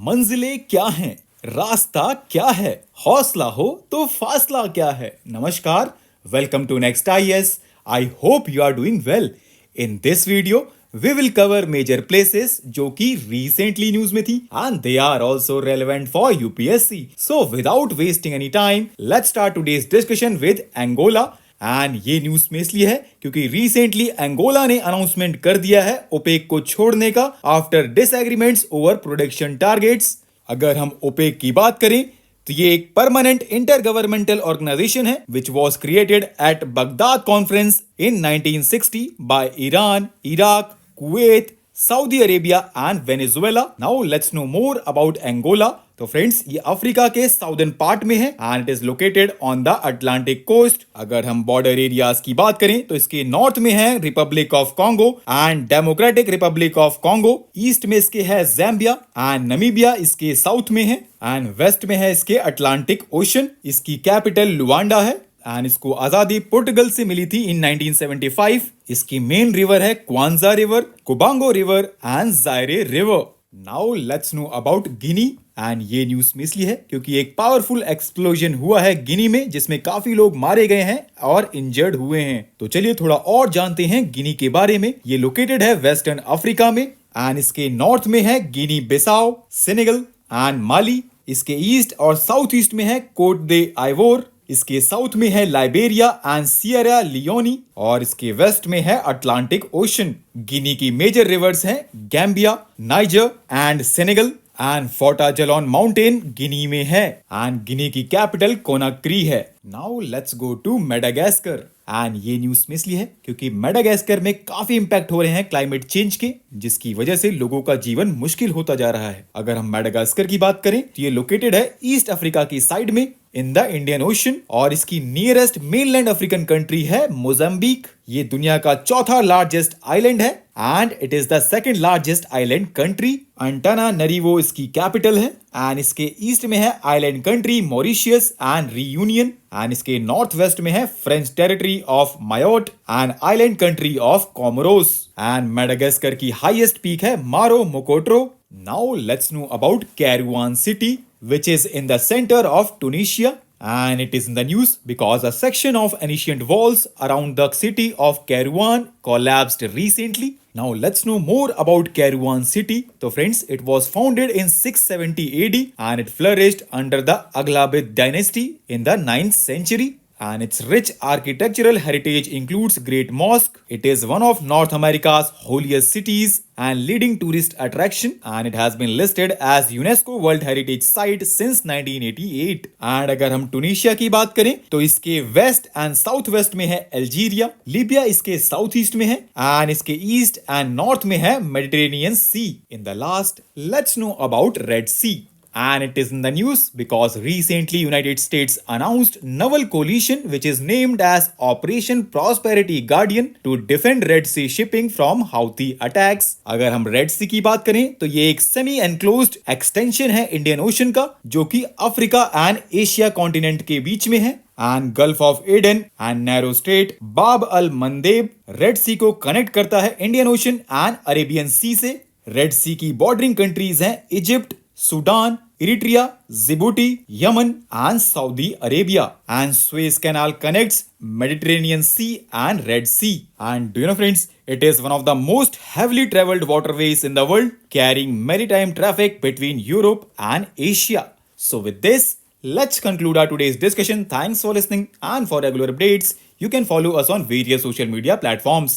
मंजिलें क्या हैं, रास्ता क्या है, हौसला हो तो फासला क्या है। नमस्कार, welcome to next IAS. I hope you are doing well. In this video we will cover major places जो कि रिसेंटली न्यूज में थी and they are also relevant for UPSC. So without wasting any time let's start today's discussion with Angola. And ये news में इसलिए है क्योंकि recently Angola ने अनाउंसमेंट कर दिया है ओपेक को छोड़ने का after disagreements over production targets. अगर हम ओपेक की बात करें तो ये एक परमानेंट इंटर गवर्नमेंटल ऑर्गेनाइजेशन है which was created at Baghdad conference in 1960 by Iran, Iraq, Kuwait, Saudi Arabia and Venezuela. Now let's know more about Angola. तो फ्रेंड्स, ये अफ्रीका के साउदर्न पार्ट में है and it is located on the Atlantic coast. अगर हम border areas की बात करें तो इसके नॉर्थ में है republic of Congo and democratic republic of Congo, east में इसके है जैम्बिया एंड नमीबिया इसके साउथ में है एंड वेस्ट में है इसके अटलांटिक ओशन। इसकी कैपिटल लुआंडा है एंड इसको आजादी पुर्तगाल से मिली थी इन 1975। इसकी मेन रिवर है Kwanza river, Kubango river and Zaire river. Now let's know about Guinea. And ये न्यूज में इसलिए है क्योंकि एक पावरफुल एक्सप्लोजन हुआ है गिनी में जिसमें काफी लोग मारे गए हैं और इंजर्ड हुए हैं। तो चलिए थोड़ा और जानते हैं गिनी के बारे में। ये लोकेटेड है वेस्टर्न अफ्रीका में एंड इसके नॉर्थ में है गिनी बिसाओ, सेनेगल एंड माली। इसके ईस्ट और साउथ ईस्ट में है कोट दे आइवोर। इसके साउथ में है लाइबेरिया एंड सियरा लियोनी और इसके वेस्ट में है अटलांटिक ओशन। गिनी की मेजर रिवर्स हैं Gambia, Niger and Senegal and Fouta Djallon mountain Guinea में है एंड गिनी की कैपिटल कोनाक्री है। Now let's go to Madagascar. And ये न्यूज में इसलिए है क्योंकि मेडागास्कर में काफी इंपैक्ट हो रहे हैं क्लाइमेट चेंज के, जिसकी वजह से लोगों का जीवन मुश्किल होता जा रहा है। अगर हम मेडागास्कर की बात करें तो ये लोकेटेड है ईस्ट अफ्रीका की साइड में इन द इंडियन ओशन और इसकी नियरेस्ट मेनलैंड अफ्रीकन कंट्री है मोजाम्बिक। ये दुनिया का चौथा लार्जेस्ट आइलैंड है and it is the second largest island country. Antananarivo इसकी कैपिटल है एंड इसके ईस्ट में है island country Mauritius and Reunion and इसके नॉर्थ वेस्ट में है French territory of Mayotte and island country of Comoros and Madagascar की highest peak है Maromokotro. Now let's know about Kairouan city which is in the center of Tunisia and it is in the news because a section of ancient walls around the city of Kairouan collapsed recently. Now let's know more about Kairouan city. So friends, it was founded in 670 AD and it flourished under the Aghlabid dynasty in the 9th century. And its rich architectural heritage includes Great Mosque. It is one of North America's holiest cities and leading tourist attraction and it has been listed as UNESCO World Heritage Site since 1988. And अगर हम Tunisia की बात करें तो इसके waste and south west में है Algeria, Libya इसके साउथ ईस्ट में है एंड इसके ईस्ट एंड नॉर्थ में है Mediterranean Sea. In the last let's know about Red Sea. And it is in the news because recently United States announced naval coalition which is named as Operation Prosperity Guardian to defend Red Sea shipping from Houthi attacks. अगर हम red सी की बात करें तो ये एक semi enclosed extension है Indian ocean का जो कि अफ्रीका एंड एशिया कॉन्टिनेंट के बीच में है and gulf of Aden and narrow straight बाब अल मंदेब रेड सी को कनेक्ट करता है इंडियन ओशन एंड अरेबियन सी से। रेड सी की बॉर्डरिंग कंट्रीज हैं Egypt, Sudan, Eritrea, Djibouti, Yemen and Saudi Arabia and Suez Canal connects Mediterranean Sea and Red Sea. And do you know friends, it is one of the most heavily traveled waterways in the world carrying maritime traffic between Europe and Asia. So with this, let's conclude our today's discussion. Thanks for listening and for regular updates, you can follow us on various social media platforms.